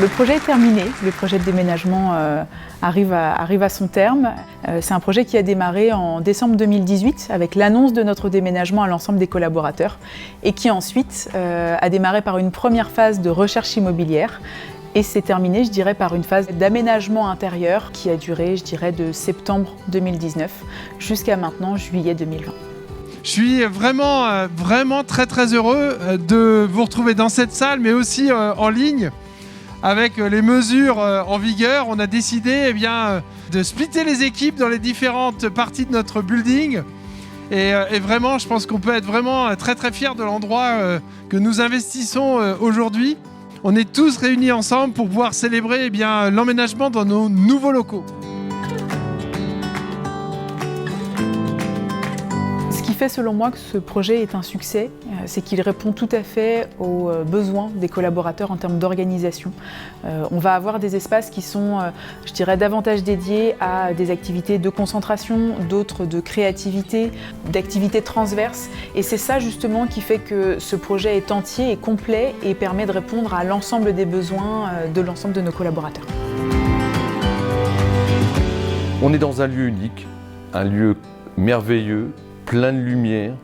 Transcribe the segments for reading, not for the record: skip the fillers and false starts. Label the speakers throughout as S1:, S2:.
S1: Le projet est terminé, le projet de déménagement arrive à son terme. C'est un projet qui a démarré en décembre 2018 avec l'annonce de notre déménagement à l'ensemble des collaborateurs et qui ensuite a démarré par une première phase de recherche immobilière et s'est terminé, je dirais, par une phase d'aménagement intérieur qui a duré, je dirais, de septembre 2019 jusqu'à maintenant, juillet 2020.
S2: Je suis vraiment très heureux de vous retrouver dans cette salle, mais aussi en ligne. Avec les mesures en vigueur, on a décidé de splitter les équipes dans les différentes parties de notre building. Et vraiment, je pense qu'on peut être vraiment très fiers de l'endroit que nous investissons aujourd'hui. On est tous réunis ensemble pour pouvoir célébrer l'emménagement dans nos nouveaux locaux.
S1: Ce qui fait selon moi que ce projet est un succès, c'est qu'il répond tout à fait aux besoins des collaborateurs en termes d'organisation. On va avoir des espaces qui sont, je dirais, davantage dédiés à des activités de concentration, d'autres de créativité, d'activités transverses. Et c'est ça justement qui fait que ce projet est entier et complet et permet de répondre à l'ensemble des besoins de l'ensemble de nos collaborateurs.
S3: On est dans un lieu unique, un lieu merveilleux, plein de lumière,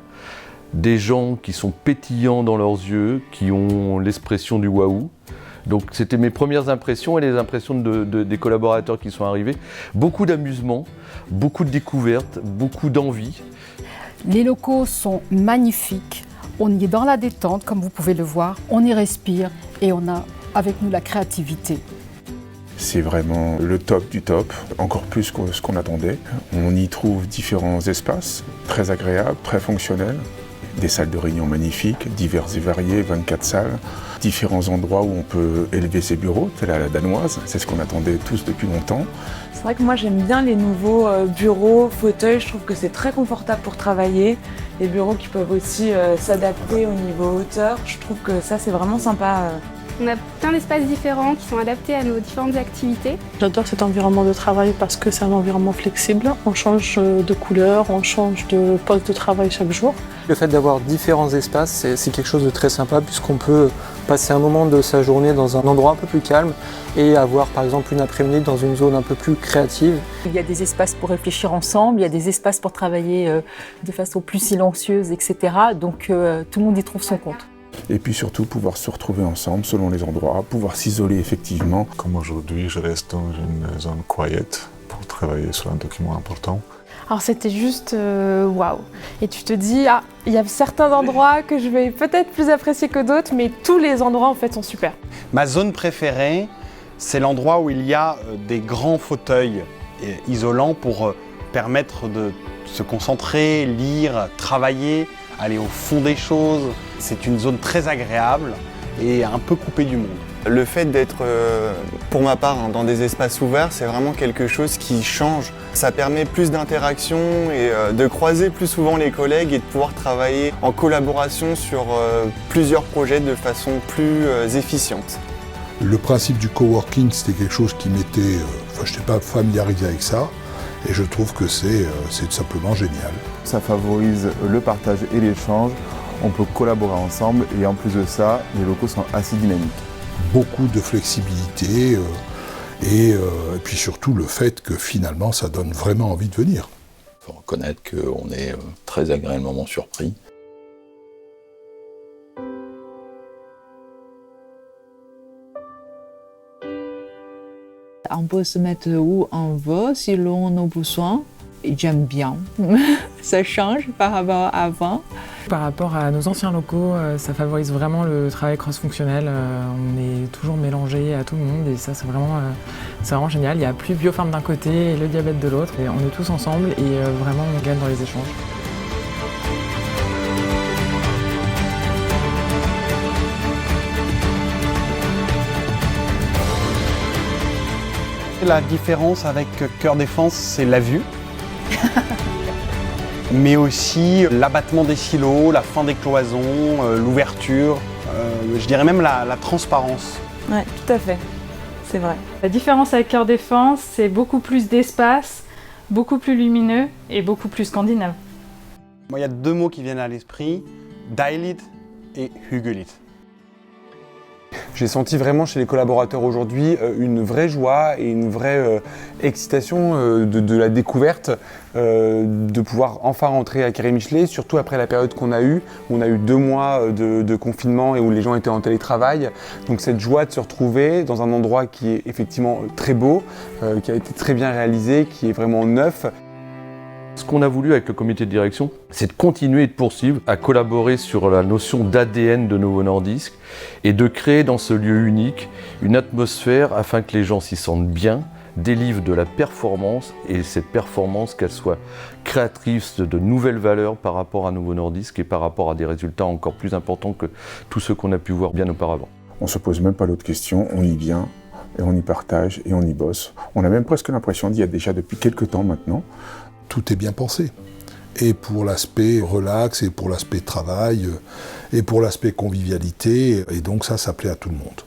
S3: des gens qui sont pétillants dans leurs yeux, qui ont l'expression du waouh. Donc c'était mes premières impressions et les impressions des collaborateurs qui sont arrivés. Beaucoup d'amusement, beaucoup de découvertes, beaucoup d'envie.
S4: Les locaux sont magnifiques, on y est dans la détente comme vous pouvez le voir, on y respire et on a avec nous la créativité.
S5: C'est vraiment le top du top, encore plus que ce qu'on attendait. On y trouve différents espaces, très agréables, très fonctionnels. Des salles de réunion magnifiques, diverses et variées, 24 salles. Différents endroits où on peut élever ses bureaux, telle à la danoise. C'est ce qu'on attendait tous depuis longtemps.
S6: C'est vrai que moi j'aime bien les nouveaux bureaux, fauteuils. Je trouve que c'est très confortable pour travailler. Les bureaux qui peuvent aussi s'adapter au niveau hauteur. Je trouve que ça c'est vraiment sympa.
S7: On a plein d'espaces différents qui sont adaptés à nos différentes activités.
S8: J'adore cet environnement de travail parce que c'est un environnement flexible. On change de couleur, on change de poste de travail chaque jour.
S9: Le fait d'avoir différents espaces, c'est quelque chose de très sympa puisqu'on peut passer un moment de sa journée dans un endroit un peu plus calme et avoir par exemple une après-midi dans une zone un peu plus créative.
S4: Il y a des espaces pour réfléchir ensemble, il y a des espaces pour travailler de façon plus silencieuse, etc. Donc tout le monde y trouve son compte.
S5: Et puis surtout pouvoir se retrouver ensemble selon les endroits, pouvoir s'isoler effectivement.
S10: Comme aujourd'hui, je reste dans une zone quiet pour travailler sur un document important.
S8: Alors c'était juste waouh. Et tu te dis, ah, il y a certains endroits que je vais peut-être plus apprécier que d'autres, mais tous les endroits en fait sont super.
S11: Ma zone préférée, c'est l'endroit où il y a des grands fauteuils isolants pour permettre de se concentrer, lire, travailler, aller au fond des choses. C'est une zone très agréable et un peu coupée du monde.
S12: Le fait d'être, pour ma part, dans des espaces ouverts, c'est vraiment quelque chose qui change. Ça permet plus d'interaction et de croiser plus souvent les collègues et de pouvoir travailler en collaboration sur plusieurs projets de façon plus efficiente.
S13: Le principe du coworking, c'était quelque chose qui m'était... je n'étais pas familiarisé avec ça. Et je trouve que c'est tout simplement génial.
S14: Ça favorise le partage et l'échange. On peut collaborer ensemble et en plus de ça, les locaux sont assez dynamiques.
S13: Beaucoup de flexibilité et puis surtout le fait que finalement ça donne vraiment envie de venir.
S3: Il faut reconnaître qu'on est très agréablement surpris.
S15: On peut se mettre où on veut, selon nos besoins. J'aime bien. Ça change par rapport à avant.
S16: Par rapport à nos anciens locaux, ça favorise vraiment le travail cross-fonctionnel. On est toujours mélangé à tout le monde et ça c'est vraiment génial. Il n'y a plus Biopharm d'un côté et le diabète de l'autre. Et on est tous ensemble et vraiment on gagne dans les échanges.
S11: La différence avec Cœur Défense, c'est la vue. Mais aussi l'abattement des silos, la fin des cloisons, l'ouverture, je dirais même la transparence.
S6: Oui, tout à fait, c'est vrai.
S8: La différence avec Cœur Défense, c'est beaucoup plus d'espace, beaucoup plus lumineux et beaucoup plus scandinave.
S11: Moi, il y a deux mots qui viennent à l'esprit, dejligt et hyggeligt.
S17: J'ai senti vraiment chez les collaborateurs aujourd'hui une vraie joie et une vraie excitation de la découverte, de pouvoir enfin rentrer à Carré-Michelet, surtout après la période qu'on a eue, où on a eu 2 mois de confinement et où les gens étaient en télétravail. Donc cette joie de se retrouver dans un endroit qui est effectivement très beau, qui a été très bien réalisé, qui est vraiment neuf.
S3: Ce qu'on a voulu avec le comité de direction, c'est de continuer et de poursuivre à collaborer sur la notion d'ADN de Novo Nordisk et de créer dans ce lieu unique une atmosphère afin que les gens s'y sentent bien, délivrent de la performance et cette performance qu'elle soit créatrice de nouvelles valeurs par rapport à Novo Nordisk et par rapport à des résultats encore plus importants que tous ceux qu'on a pu voir bien auparavant.
S5: On ne se pose même pas l'autre question, on y vient et on y partage et on y bosse. On a même presque l'impression d'y être déjà depuis quelques temps maintenant.
S13: Tout est bien pensé. Et pour l'aspect relax, et pour l'aspect travail, et pour l'aspect convivialité, et donc ça plaît à tout le monde.